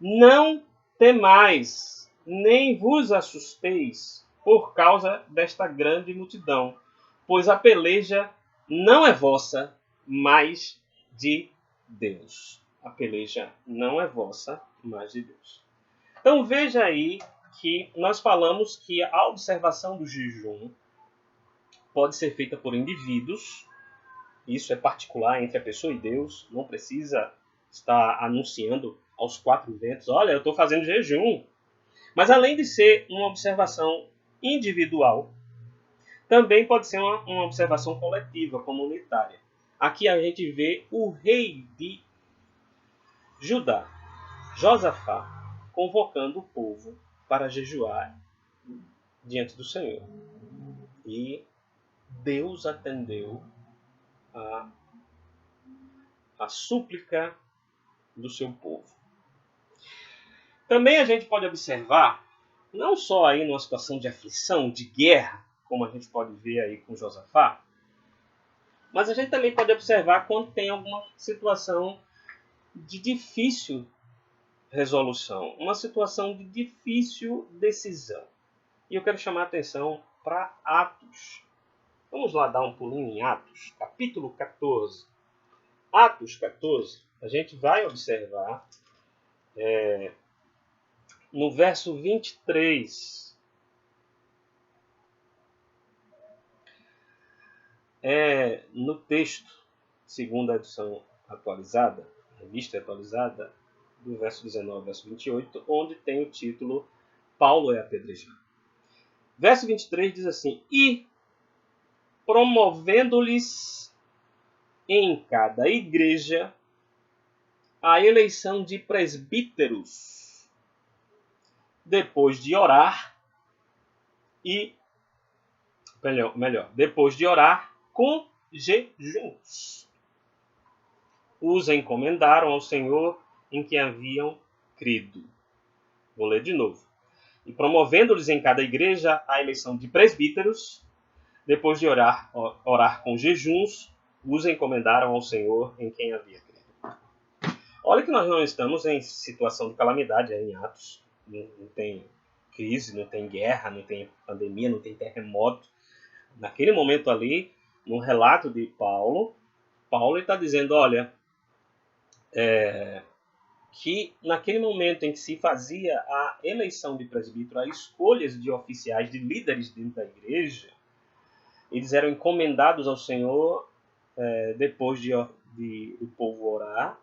não temais, nem vos assusteis por causa desta grande multidão, pois a peleja não é vossa, mas de Deus. A peleja não é vossa, mas de Deus. Então veja aí que nós falamos que a observação do jejum pode ser feita por indivíduos. Isso é particular entre a pessoa e Deus, não precisa estar anunciando aos quatro ventos: olha, eu estou fazendo jejum. Mas além de ser uma observação individual, também pode ser uma observação coletiva, comunitária. Aqui a gente vê o rei de Judá, Josafá, convocando o povo para jejuar diante do Senhor. E Deus atendeu a súplica do seu povo. Também a gente pode observar, não só aí numa situação de aflição, de guerra, como a gente pode ver aí com Josafá, mas a gente também pode observar quando tem alguma situação de difícil resolução, uma situação de difícil decisão. E eu quero chamar a atenção para Atos. Vamos lá dar um pulinho em Atos, capítulo 14. Atos 14, a gente vai observar no verso 23, no texto, segundo a edição atualizada, revista atualizada, do verso 19 ao verso 28, onde tem o título Paulo é apedrejado. Verso 23 diz assim: e promovendo-lhes em cada igreja a eleição de presbíteros, depois de orar depois de orar com jejuns, os encomendaram ao Senhor em que haviam crido. Vou ler de novo. E promovendo-lhes em cada igreja a eleição de presbíteros, depois de orar com jejuns, os encomendaram ao Senhor em quem havia crido. Olha que nós não estamos em situação de calamidade em Atos. Não tem crise, não tem guerra, não tem pandemia, não tem terremoto. Naquele momento ali, no relato de Paulo está dizendo, olha, que naquele momento em que se fazia a eleição de presbítero, as escolhas de oficiais, de líderes dentro da igreja, eles eram encomendados ao Senhor depois de o povo orar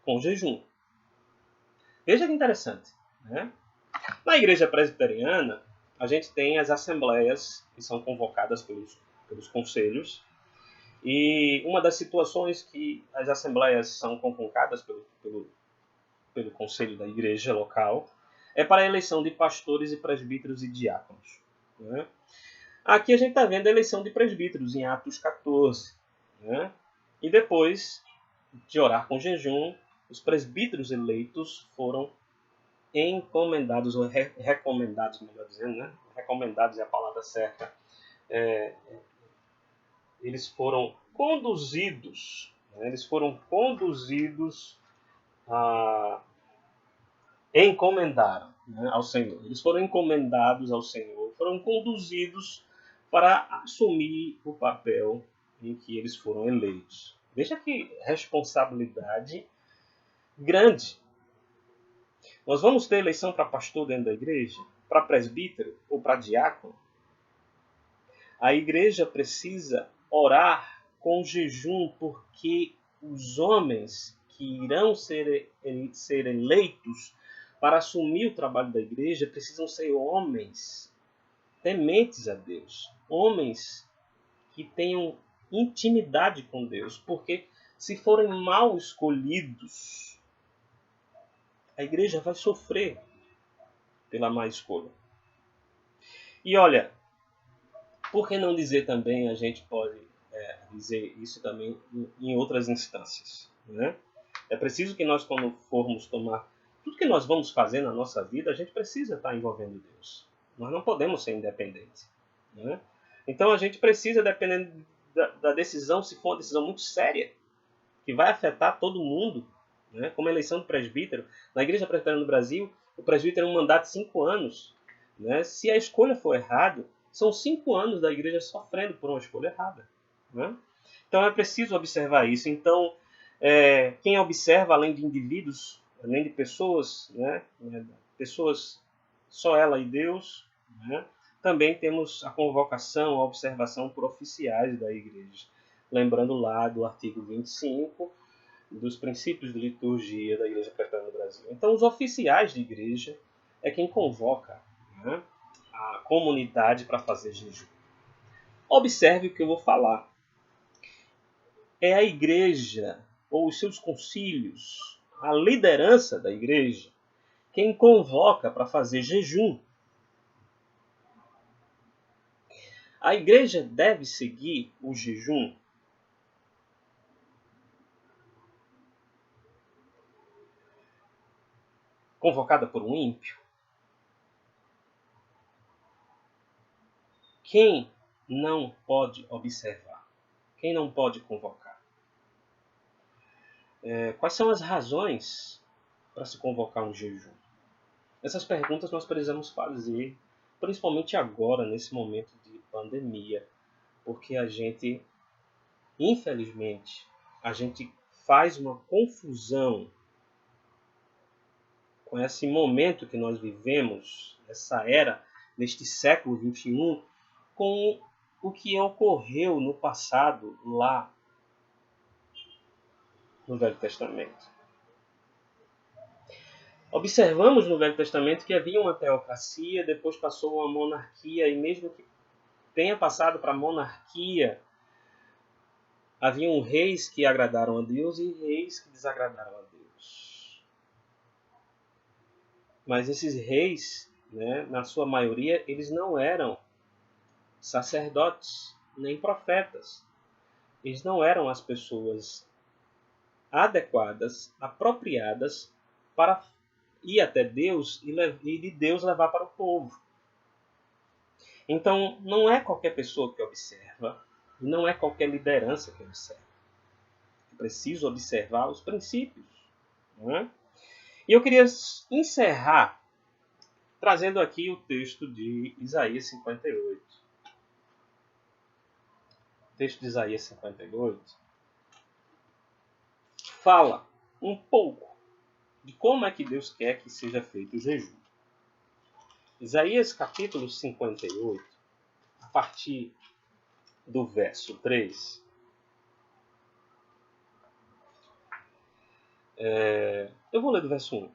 com jejum. Veja que interessante, né? Na igreja presbiteriana, a gente tem as assembleias que são convocadas pelos conselhos. E uma das situações que as assembleias são convocadas pelo conselho da igreja local é para a eleição de pastores e presbíteros e diáconos, né? Aqui a gente está vendo a eleição de presbíteros em Atos 14. Né? E depois de orar com jejum, os presbíteros eleitos foram encomendados, ou recomendados, melhor dizendo, né? Recomendados é a palavra certa. Eles foram conduzidos, né? Encomendaram, né, ao Senhor. Eles foram encomendados ao Senhor, foram conduzidos para assumir o papel em que eles foram eleitos. Veja que responsabilidade grande. Nós vamos ter eleição para pastor dentro da igreja, para presbítero ou para diácono. A igreja precisa orar com jejum, porque os homens que irão ser eleitos para assumir o trabalho da igreja precisam ser homens tementes a Deus, homens que tenham intimidade com Deus, porque se forem mal escolhidos, a igreja vai sofrer pela má escolha. E olha, por que não dizer também, a gente pode dizer isso também em outras instâncias, né? É preciso que nós, quando formos tomar tudo que nós vamos fazer na nossa vida, a gente precisa estar envolvendo Deus. Nós não podemos ser independentes, né? Então a gente precisa, dependendo da decisão, se for uma decisão muito séria, que vai afetar todo mundo, né? Como a eleição do presbítero. Na Igreja Presbiteriana do Brasil, o presbítero é um mandato de 5 anos. Né? Se a escolha for errada, são 5 anos da igreja sofrendo por uma escolha errada. Né? Então é preciso observar isso. Então, quem observa, além de indivíduos, além de pessoas, né? Pessoas, só ela e Deus, né? Também temos a convocação, a observação por oficiais da igreja. Lembrando lá do artigo 25 dos princípios de liturgia da Igreja Presbiteriana do Brasil. Então, os oficiais de igreja é quem convoca, né, a comunidade para fazer jejum. Observe o que eu vou falar. É a igreja, ou os seus concílios, a liderança da igreja, quem convoca para fazer jejum. A igreja deve seguir o jejum? Convocada por um ímpio? Quem não pode observar? Quem não pode convocar? Quais são as razões para se convocar um jejum? Essas perguntas nós precisamos fazer, principalmente agora, nesse momento de pandemia, porque infelizmente, a gente faz uma confusão com esse momento que nós vivemos, essa era, neste século XXI, com o que ocorreu no passado lá no Velho Testamento. Observamos no Velho Testamento que havia uma teocracia, depois passou uma monarquia, e mesmo que tenha passado para a monarquia, haviam reis que agradaram a Deus e reis que desagradaram a Deus. Mas esses reis, né, na sua maioria, eles não eram sacerdotes nem profetas. Eles não eram as pessoas adequadas, apropriadas para ir até Deus e de Deus levar para o povo. Então, não é qualquer pessoa que observa, e não é qualquer liderança que observa. É preciso observar os princípios. Não é? E eu queria encerrar trazendo aqui o texto de Isaías 58. O texto de Isaías 58 fala um pouco de como é que Deus quer que seja feito o jejum. Isaías capítulo 58, a partir do verso 3. Eu vou ler do verso 1.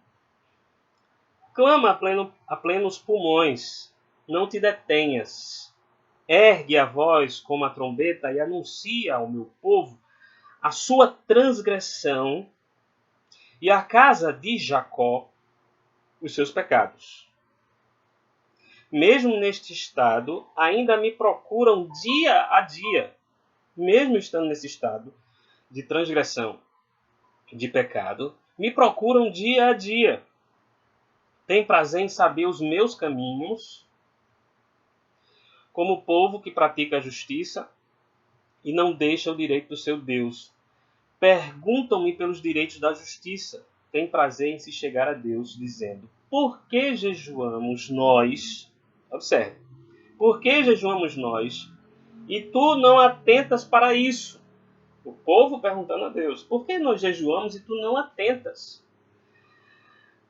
Clama a plenos pulmões, não te detenhas. Ergue a voz como a trombeta e anuncia ao meu povo a sua transgressão e à casa de Jacó os seus pecados. Mesmo neste estado, ainda me procuram dia a dia, mesmo estando nesse estado de transgressão, de pecado, me procuram dia a dia. Tem prazer em saber os meus caminhos, como o povo que pratica a justiça e não deixa o direito do seu Deus. Perguntam-me pelos direitos da justiça. Tem prazer em se chegar a Deus, dizendo: por que jejuamos nós? Observe. Por que jejuamos nós? E tu não atentas para isso. O povo perguntando a Deus: por que nós jejuamos e tu não atentas?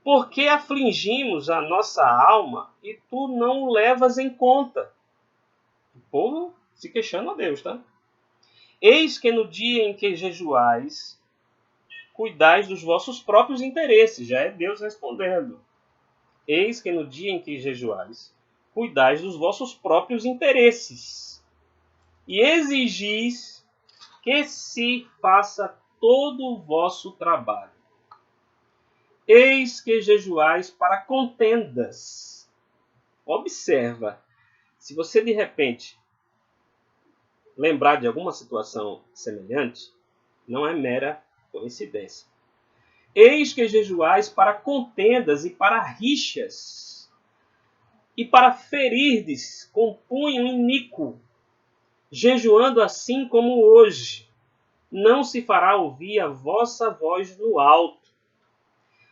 Por que afligimos a nossa alma e tu não o levas em conta? O povo se queixando a Deus, tá? Eis que no dia em que jejuais, cuidais dos vossos próprios interesses. Já é Deus respondendo. Eis que no dia em que jejuais, cuidais dos vossos próprios interesses. E exigis que se faça todo o vosso trabalho. Eis que jejuais para contendas. Observa, se você de repente lembrar de alguma situação semelhante, não é mera coincidência. Eis que jejuais para contendas e para rixas, e para ferirdes com punho iníquo, jejuando assim como hoje. Não se fará ouvir a vossa voz no alto.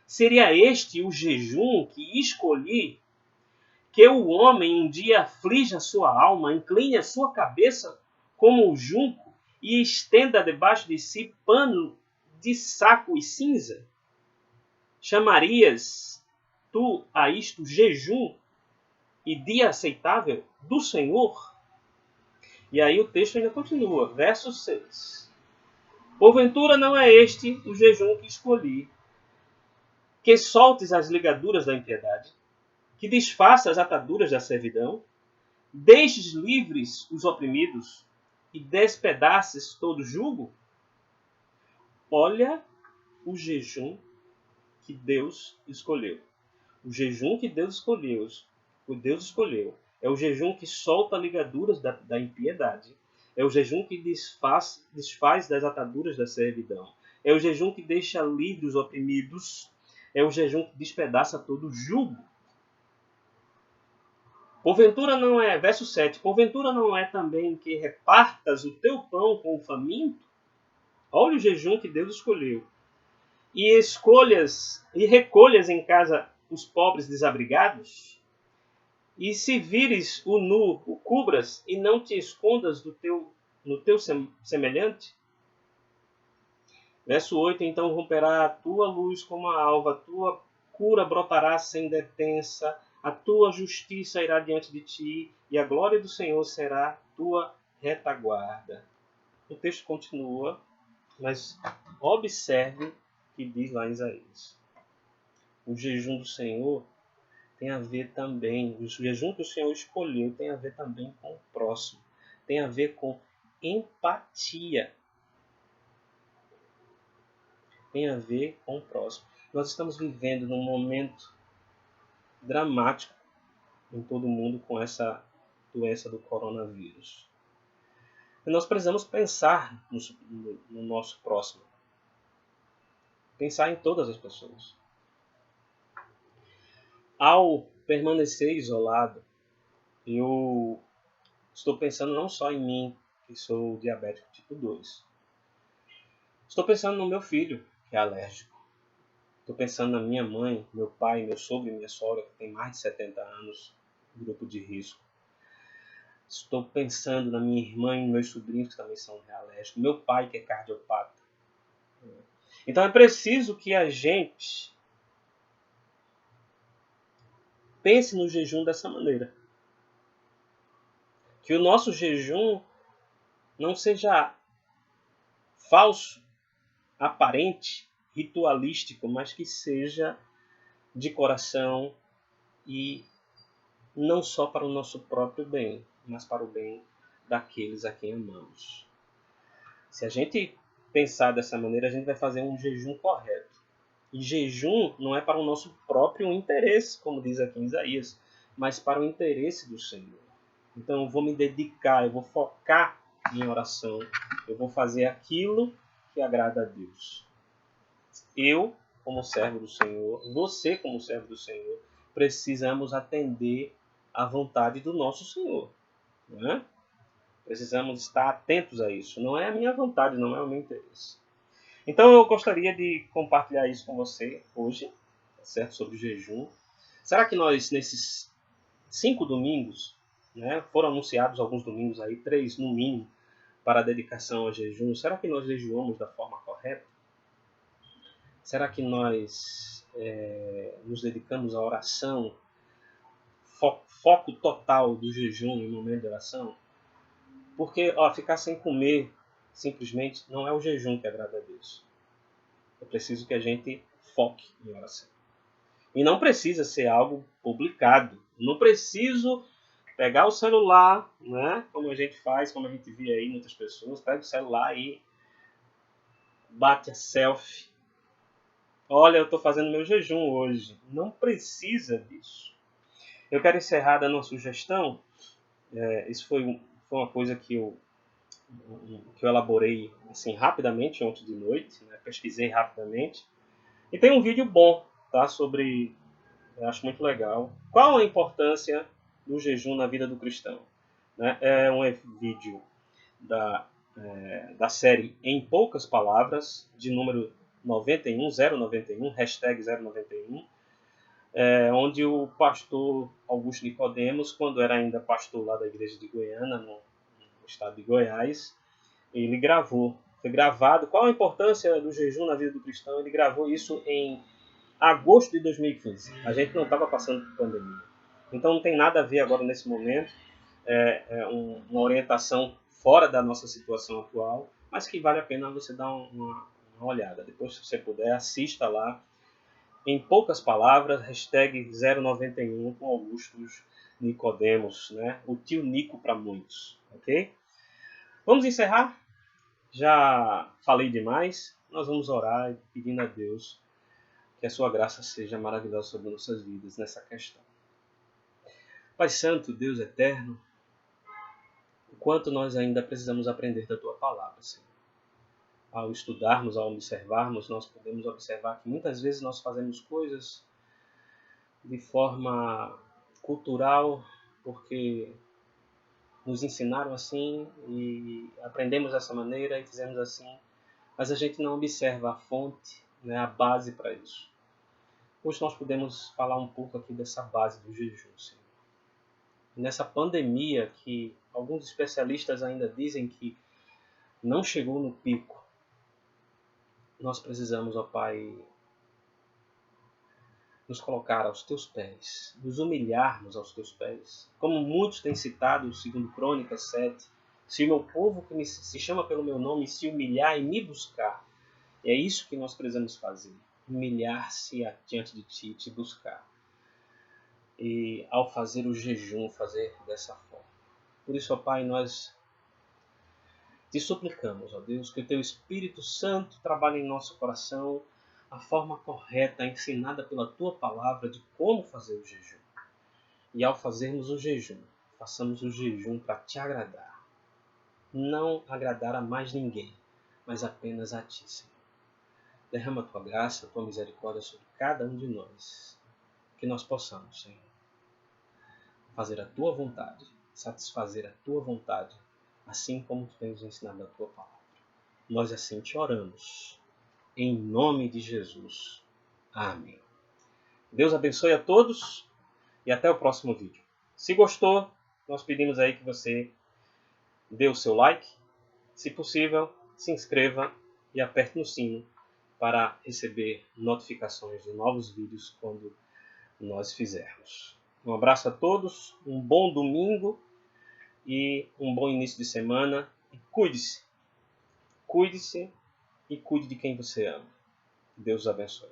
Seria este o jejum que escolhi, que o homem um dia aflige a sua alma, incline a sua cabeça como o junco e estenda debaixo de si pano de saco e cinza? Chamarias tu a isto jejum e dia aceitável do Senhor? E aí o texto ainda continua, verso 6. Porventura não é este o jejum que escolhi, que soltes as ligaduras da impiedade, que desfaça as ataduras da servidão, deixes livres os oprimidos e despedaces todo jugo? Olha o jejum que Deus escolheu. O jejum que Deus escolheu é o jejum que solta ligaduras da impiedade. É o jejum que desfaz das ataduras da servidão. É o jejum que deixa livres os oprimidos. É o jejum que despedaça todo o jugo. Porventura não é, verso 7, porventura não é também que repartas o teu pão com o faminto? Olha o jejum que Deus escolheu. E recolhas em casa os pobres desabrigados? E se vires o nu, o cubras, e não te escondas no teu semelhante? Verso 8, então romperá a tua luz como a alva, a tua cura brotará sem detença, a tua justiça irá diante de ti, e a glória do Senhor será tua retaguarda. O texto continua, mas observe o que diz lá em Isaías. O jejum do Senhor tem a ver também, o jejum que o Senhor escolheu tem a ver também com o próximo. Tem a ver com empatia. Tem a ver com o próximo. Nós estamos vivendo num momento dramático em todo o mundo com essa doença do coronavírus. E nós precisamos pensar no nosso próximo. Pensar em todas as pessoas. ao permanecer isolado, eu estou pensando não só em mim, que sou diabético tipo 2. Estou pensando no meu filho, que é alérgico. Estou pensando na minha mãe, meu pai, meu sogro e minha sogra, que tem mais de 70 anos, grupo de risco. Estou pensando na minha irmã e meus sobrinhos, que também são alérgicos. Meu pai, que é cardiopata. Então é preciso que a gente pense no jejum dessa maneira. Que o nosso jejum não seja falso, aparente, ritualístico, mas que seja de coração e não só para o nosso próprio bem, mas para o bem daqueles a quem amamos. Se a gente pensar dessa maneira, a gente vai fazer um jejum correto. E jejum não é para o nosso próprio interesse, como diz aqui em Isaías, mas para o interesse do Senhor. Então eu vou me dedicar, eu vou focar em oração, eu vou fazer aquilo que agrada a Deus. Eu, como servo do Senhor, você, como servo do Senhor, precisamos atender à vontade do nosso Senhor. Não é? Precisamos estar atentos a isso. Não é a minha vontade, não é o meu interesse. Então eu gostaria de compartilhar isso com você hoje, certo? Sobre o jejum. Será que nós, nesses 5 domingos, né, foram anunciados alguns domingos aí, 3 no mínimo, para a dedicação ao jejum, será que nós jejuamos da forma correta? Será que nós nos dedicamos à oração, foco total do jejum em momento de oração? Porque ficar sem comer, simplesmente, não é o jejum que agrada a Deus. É preciso que a gente foque em oração. E não precisa ser algo publicado. Não preciso pegar o celular, né? Como a gente faz, como a gente vê aí muitas pessoas, pega o celular e bate a selfie. Olha, eu estou fazendo meu jejum hoje. Não precisa disso. Eu quero encerrar dando uma sugestão. Isso foi uma coisa que eu elaborei assim, rapidamente ontem de noite. Né? Pesquisei rapidamente. E tem um vídeo bom, tá? Sobre... Eu acho muito legal. Qual a importância do jejum na vida do cristão? Né? É um vídeo da série Em Poucas Palavras, de número 091, hashtag 091, onde o pastor Augusto Nicodemos, quando era ainda pastor lá da igreja de Goiânia, no estado de Goiás, ele gravou. Foi gravado. Qual a importância do jejum na vida do cristão? Ele gravou isso em agosto de 2015. A gente não estava passando por pandemia. Então não tem nada a ver agora nesse momento. Uma orientação fora da nossa situação atual, mas que vale a pena você dar uma olhada. Depois, se você puder, assista lá. Em poucas palavras, hashtag 091 com Augusto Nicodemos, né? O tio Nico para muitos, ok? Vamos encerrar? Já falei demais. Nós vamos orar pedindo a Deus que a sua graça seja maravilhosa sobre nossas vidas nessa questão. Pai Santo, Deus eterno, o quanto nós ainda precisamos aprender da Tua palavra, Senhor. Ao estudarmos, ao observarmos, nós podemos observar que muitas vezes nós fazemos coisas de forma cultural, porque nos ensinaram assim e aprendemos dessa maneira e fizemos assim, mas a gente não observa a fonte, né, a base para isso. Hoje nós podemos falar um pouco aqui dessa base do jejum, Senhor. Nessa pandemia que alguns especialistas ainda dizem que não chegou no pico, nós precisamos, ó Pai, nos colocar aos Teus pés, nos humilharmos aos Teus pés. Como muitos têm citado, segundo Crônicas 7, se o meu povo que se chama pelo meu nome se humilhar e me buscar, é isso que nós precisamos fazer, humilhar-se diante de Ti, Te buscar. E ao fazer o jejum, fazer dessa forma. Por isso, ó Pai, nós te suplicamos, ó Deus, que o Teu Espírito Santo trabalhe em nosso coração a forma correta, ensinada pela Tua palavra de como fazer o jejum. E ao fazermos o jejum, façamos o jejum para Te agradar. Não agradar a mais ninguém, mas apenas a Ti, Senhor. Derrama a Tua graça, a Tua misericórdia sobre cada um de nós. que nós possamos, Senhor, fazer a Tua vontade, satisfazer a Tua vontade, assim como Tu tens ensinado a Tua palavra. Nós assim te oramos, em nome de Jesus. Amém. Deus abençoe a todos e até o próximo vídeo. Se gostou, nós pedimos aí que você dê o seu like, se possível, se inscreva e aperte no sino para receber notificações de novos vídeos quando nós fizermos. Um abraço a todos, um bom domingo e um bom início de semana. E cuide-se. Cuide-se e cuide de quem você ama. Deus os abençoe.